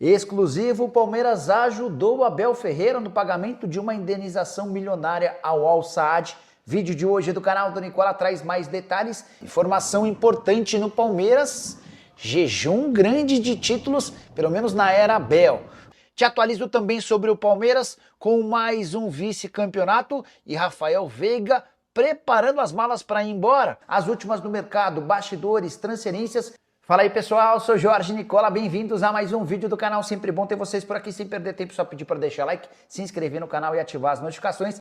Exclusivo, o Palmeiras ajudou o Abel Ferreira no pagamento de uma indenização milionária ao Al Saad. Vídeo de hoje do canal do Nicola traz mais detalhes. Informação importante no Palmeiras, jejum grande de títulos, pelo menos na era Abel. Te atualizo também sobre o Palmeiras com mais um vice-campeonato e Rafael Veiga preparando as malas para ir embora. As últimas no mercado, bastidores, transferências. Fala aí pessoal, eu sou Jorge Nicola, bem-vindos a mais um vídeo do canal, sempre bom ter vocês por aqui, sem perder tempo, só pedir para deixar like, se inscrever no canal e ativar as notificações.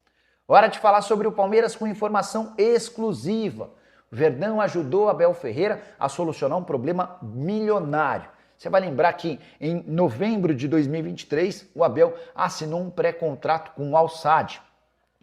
Hora de falar sobre o Palmeiras com informação exclusiva. O Verdão ajudou Abel Ferreira a solucionar um problema milionário. Você vai lembrar que em novembro de 2023, o Abel assinou um pré-contrato com o Al Saad,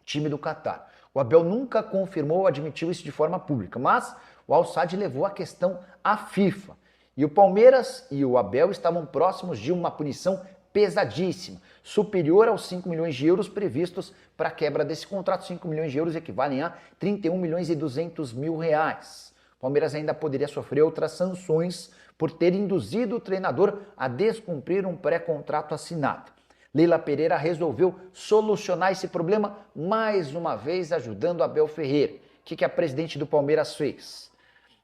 time do Catar. O Abel nunca confirmou ou admitiu isso de forma pública, mas o Al Saad levou a questão à FIFA. E o Palmeiras e o Abel estavam próximos de uma punição pesadíssima, superior aos 5 milhões de euros previstos para a quebra desse contrato. 5 milhões de euros equivalem a 31 milhões e 200 mil reais. O Palmeiras ainda poderia sofrer outras sanções por ter induzido o treinador a descumprir um pré-contrato assinado. Leila Pereira resolveu solucionar esse problema mais uma vez ajudando Abel Ferreira. O que a presidente do Palmeiras fez?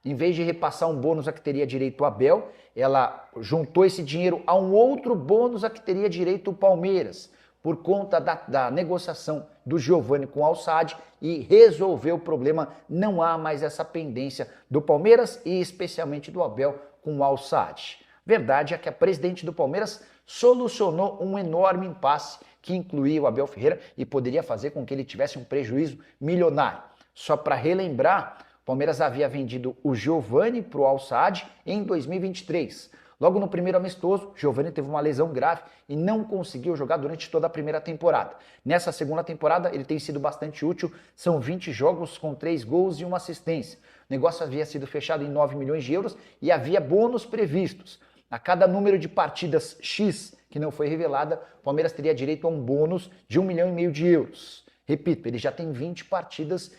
Em vez de repassar um bônus a que teria direito o Abel, ela juntou esse dinheiro a um outro bônus a que teria direito o Palmeiras, por conta da negociação do Giovani com o Al Saad, e resolveu o problema. Não há mais essa pendência do Palmeiras e especialmente do Abel com o Al Saad. Verdade é que a presidente do Palmeiras solucionou um enorme impasse que incluía o Abel Ferreira e poderia fazer com que ele tivesse um prejuízo milionário. Só para relembrar, o Palmeiras havia vendido o Giovani para o Al Saad em 2023. Logo no primeiro amistoso, Giovani teve uma lesão grave e não conseguiu jogar durante toda a primeira temporada. Nessa segunda temporada, ele tem sido bastante útil, são 20 jogos com 3 gols e 1 assistência. O negócio havia sido fechado em 9 milhões de euros e havia bônus previstos. A cada número de partidas X que não foi revelada, o Palmeiras teria direito a um bônus de 1,5 milhão de euros. Repito, ele já tem 20 partidas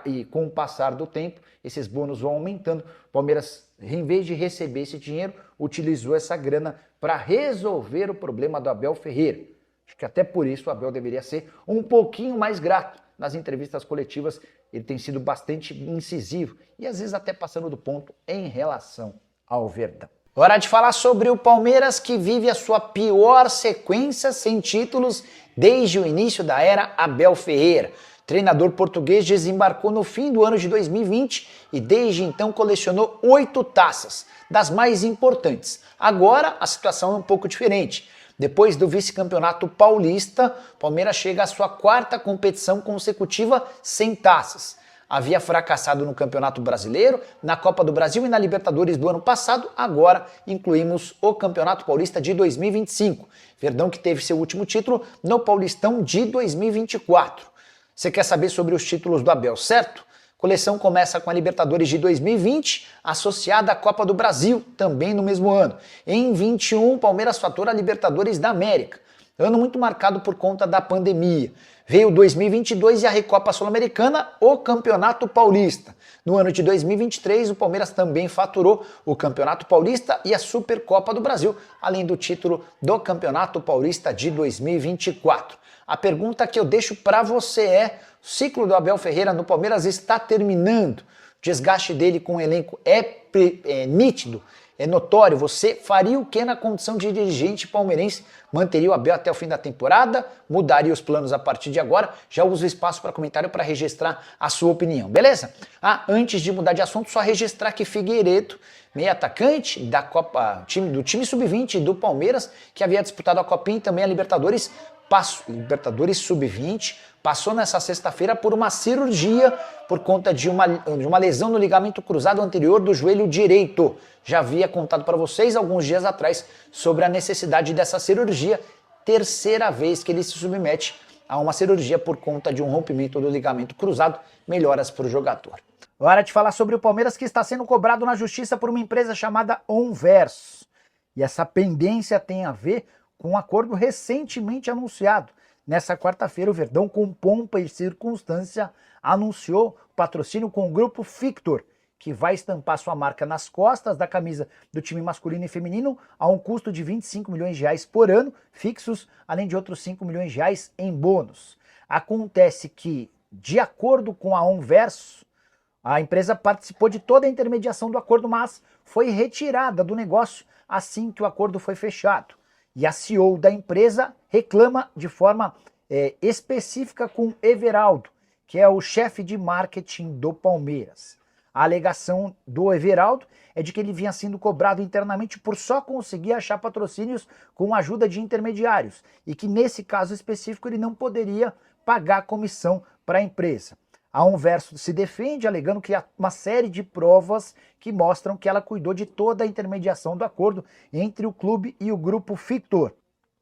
e com o passar do tempo, esses bônus vão aumentando. O Palmeiras, em vez de receber esse dinheiro, utilizou essa grana para resolver o problema do Abel Ferreira. Acho que até por isso o Abel deveria ser um pouquinho mais grato. Nas entrevistas coletivas, ele tem sido bastante incisivo e às vezes até passando do ponto em relação ao Verdão. Hora de falar sobre o Palmeiras, que vive a sua pior sequência sem títulos desde o início da era Abel Ferreira. O treinador português desembarcou no fim do ano de 2020 e desde então colecionou 8 taças, das mais importantes. Agora a situação é um pouco diferente. Depois do vice-campeonato paulista, o Palmeiras chega à sua 4ª competição consecutiva sem taças. Havia fracassado no Campeonato Brasileiro, na Copa do Brasil e na Libertadores do ano passado. Agora incluímos o Campeonato Paulista de 2025. Verdão que teve seu último título no Paulistão de 2024. Você quer saber sobre os títulos do Abel, certo? A coleção começa com a Libertadores de 2020, associada à Copa do Brasil, também no mesmo ano. Em 21, o Palmeiras fatura a Libertadores da América. Ano muito marcado por conta da pandemia. Veio 2022 e a Recopa Sul-Americana, o Campeonato Paulista. No ano de 2023, o Palmeiras também faturou o Campeonato Paulista e a Supercopa do Brasil, além do título do Campeonato Paulista de 2024. A pergunta que eu deixo para você é: o ciclo do Abel Ferreira no Palmeiras está terminando? O desgaste dele com o elenco é nítido, é notório. Você faria o que na condição de dirigente palmeirense? Manteria o Abel até o fim da temporada? Mudaria os planos a partir de agora? Já uso o espaço para comentário para registrar a sua opinião, beleza? Antes de mudar de assunto, só registrar que Figueiredo, meio atacante da Copa, do time sub-20 do Palmeiras, que havia disputado a Copinha e também a Libertadores Sub-20, passou nessa sexta-feira por uma cirurgia por conta de uma lesão no ligamento cruzado anterior do joelho direito. Já havia contado para vocês alguns dias atrás sobre a necessidade dessa cirurgia. 3ª vez que ele se submete a uma cirurgia por conta de um rompimento do ligamento cruzado. Melhoras para o jogador. Hora de falar sobre o Palmeiras, que está sendo cobrado na justiça por uma empresa chamada Onverso. E essa pendência tem a ver com um acordo recentemente anunciado. Nessa quarta-feira, o Verdão, com pompa e circunstância, anunciou patrocínio com o Grupo Fictor, que vai estampar sua marca nas costas da camisa do time masculino e feminino a um custo de 25 milhões de reais por ano, fixos, além de outros 5 milhões de reais em bônus. Acontece que, de acordo com a Onverso, a empresa participou de toda a intermediação do acordo, mas foi retirada do negócio assim que o acordo foi fechado. E a CEO da empresa reclama de forma específica com Everaldo, que é o chefe de marketing do Palmeiras. A alegação do Everaldo é de que ele vinha sendo cobrado internamente por só conseguir achar patrocínios com a ajuda de intermediários e que nesse caso específico ele não poderia pagar comissão para a empresa. A Onverso se defende alegando que há uma série de provas que mostram que ela cuidou de toda a intermediação do acordo entre o clube e o grupo Fictor.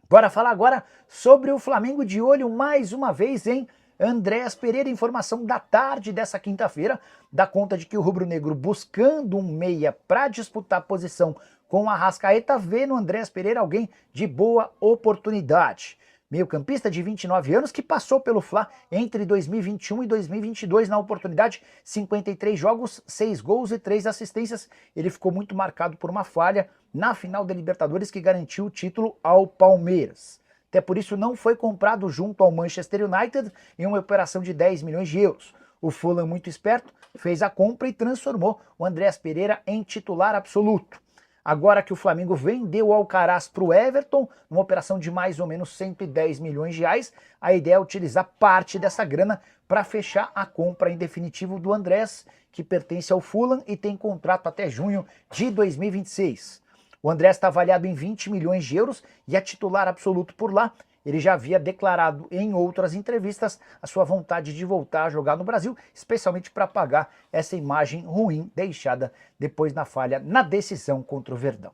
Bora falar agora sobre o Flamengo, de olho mais uma vez em Andréas Pereira. Informação da tarde dessa quinta-feira dá conta de que o rubro-negro, buscando um meia para disputar posição com o Arrascaeta, vê no Andréas Pereira alguém de boa oportunidade. Meio-campista de 29 anos que passou pelo Fla entre 2021 e 2022, na oportunidade 53 jogos, 6 gols e 3 assistências. Ele ficou muito marcado por uma falha na final da Libertadores que garantiu o título ao Palmeiras. Até por isso não foi comprado junto ao Manchester United em uma operação de 10 milhões de euros. O Fulham, muito esperto, fez a compra e transformou o Andréas Pereira em titular absoluto. Agora que o Flamengo vendeu o Alcaraz para o Everton, numa operação de mais ou menos 110 milhões de reais, a ideia é utilizar parte dessa grana para fechar a compra em definitivo do Andrés, que pertence ao Fulham e tem contrato até junho de 2026. O Andrés está avaliado em 20 milhões de euros e é titular absoluto por lá. Ele já havia declarado em outras entrevistas a sua vontade de voltar a jogar no Brasil, especialmente para apagar essa imagem ruim deixada depois na falha na decisão contra o Verdão.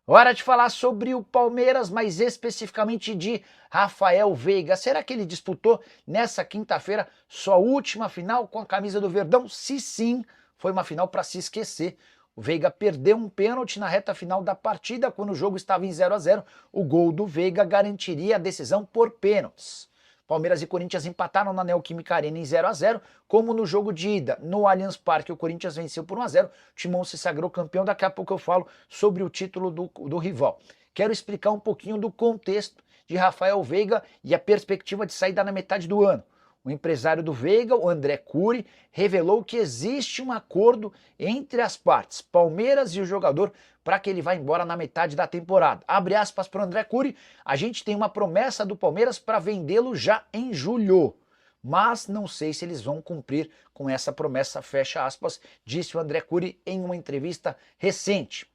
Hora de falar sobre o Palmeiras, mais especificamente de Rafael Veiga. Será que ele disputou nessa quinta-feira sua última final com a camisa do Verdão? Se sim, foi uma final para se esquecer. O Veiga perdeu um pênalti na reta final da partida, quando o jogo estava em 0-0. O gol do Veiga garantiria a decisão por pênaltis. Palmeiras e Corinthians empataram na Neoquímica Arena em 0-0, como no jogo de ida. No Allianz Parque, o Corinthians venceu por 1-0. O Timão se sagrou campeão. Daqui a pouco eu falo sobre o título do rival. Quero explicar um pouquinho do contexto de Rafael Veiga e a perspectiva de saída na metade do ano. O empresário do Veiga, o André Curi, revelou que existe um acordo entre as partes, Palmeiras e o jogador, para que ele vá embora na metade da temporada. Abre aspas para o André Curi: a gente tem uma promessa do Palmeiras para vendê-lo já em julho, mas não sei se eles vão cumprir com essa promessa, fecha aspas, disse o André Curi em uma entrevista recente.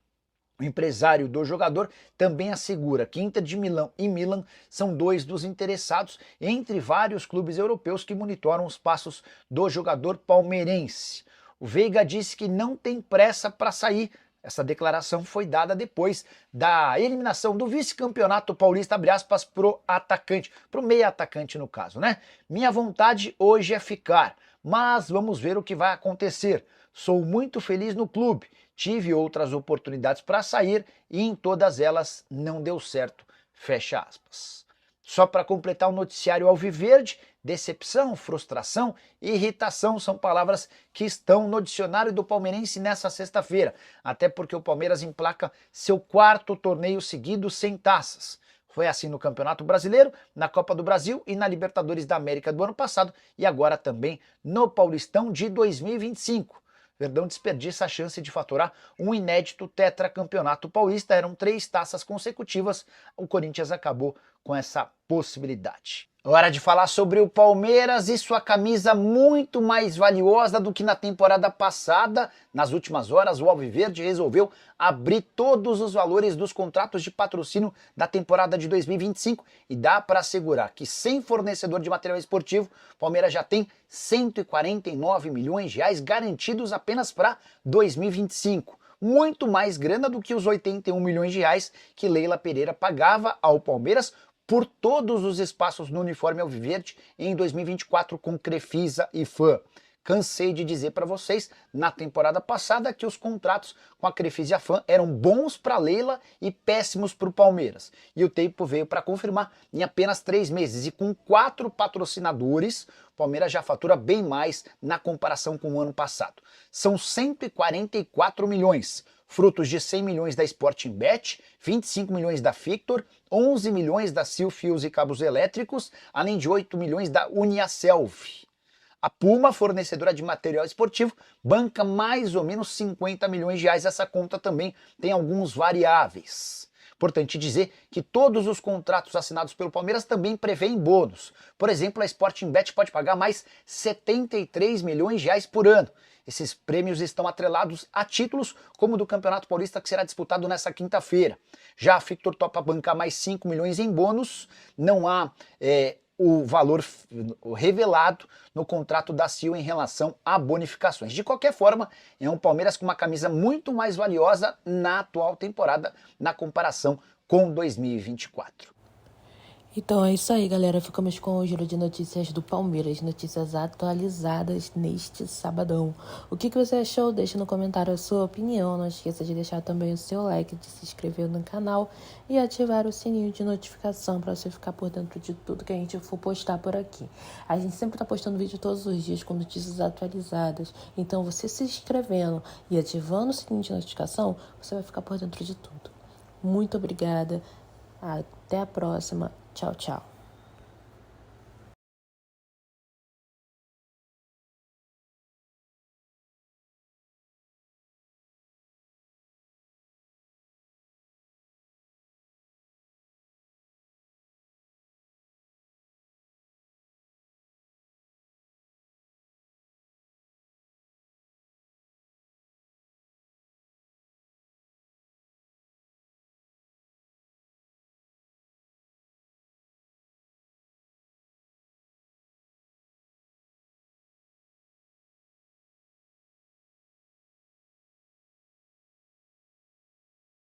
O empresário do jogador também assegura que Inter de Milão e Milan são dois dos interessados entre vários clubes europeus que monitoram os passos do jogador palmeirense. O Veiga disse que não tem pressa para sair. Essa declaração foi dada depois da eliminação do vice-campeonato paulista, abre aspas, pro atacante, pro meio atacante no caso, né? Minha vontade hoje é ficar, mas vamos ver o que vai acontecer. Sou muito feliz no clube. Tive outras oportunidades para sair e em todas elas não deu certo, fecha aspas. Só para completar o noticiário alviverde, decepção, frustração e irritação são palavras que estão no dicionário do palmeirense nessa sexta-feira, até porque o Palmeiras emplaca seu 4º torneio seguido sem taças. Foi assim no Campeonato Brasileiro, na Copa do Brasil e na Libertadores da América do ano passado e agora também no Paulistão de 2025. Verdão desperdiça a chance de faturar um inédito tetracampeonato paulista. Eram 3 taças consecutivas, o Corinthians acabou com essa possibilidade. Hora de falar sobre o Palmeiras e sua camisa muito mais valiosa do que na temporada passada. Nas últimas horas, o Alviverde resolveu abrir todos os valores dos contratos de patrocínio da temporada de 2025 e dá para assegurar que sem fornecedor de material esportivo, o Palmeiras já tem 149 milhões de reais garantidos apenas para 2025. Muito mais grana do que os 81 milhões de reais que Leila Pereira pagava ao Palmeiras por todos os espaços no uniforme alviverde em 2024 com Crefisa e Fã. Cansei de dizer para vocês na temporada passada que os contratos com a Crefisa e a Fã eram bons para Leila e péssimos para o Palmeiras. E o tempo veio para confirmar. Em apenas 3 meses e com 4 patrocinadores, o Palmeiras já fatura bem mais na comparação com o ano passado. São 144 milhões, frutos de 100 milhões da Sportingbet, 25 milhões da Victor, 11 milhões da Sil Fios e Cabos Elétricos, além de 8 milhões da Uniaselv. A Puma, fornecedora de material esportivo, banca mais ou menos 50 milhões de reais. Essa conta também tem alguns variáveis. Importante dizer que todos os contratos assinados pelo Palmeiras também prevêem bônus. Por exemplo, a Sportingbet pode pagar mais 73 milhões de reais por ano. Esses prêmios estão atrelados a títulos como o do Campeonato Paulista, que será disputado nessa quinta-feira. Já a Victor topa bancar mais 5 milhões em bônus. Não há o valor revelado no contrato da Sil em relação a bonificações. De qualquer forma, é um Palmeiras com uma camisa muito mais valiosa na atual temporada, na comparação com 2024. Então é isso aí, galera. Ficamos com o giro de notícias do Palmeiras, notícias atualizadas neste sabadão. O que você achou? Deixa no comentário a sua opinião. Não esqueça de deixar também o seu like, de se inscrever no canal e ativar o sininho de notificação para você ficar por dentro de tudo que a gente for postar por aqui. A gente sempre está postando vídeo todos os dias com notícias atualizadas. Então você se inscrevendo e ativando o sininho de notificação, você vai ficar por dentro de tudo. Muito obrigada. Até a próxima. Tchau, tchau.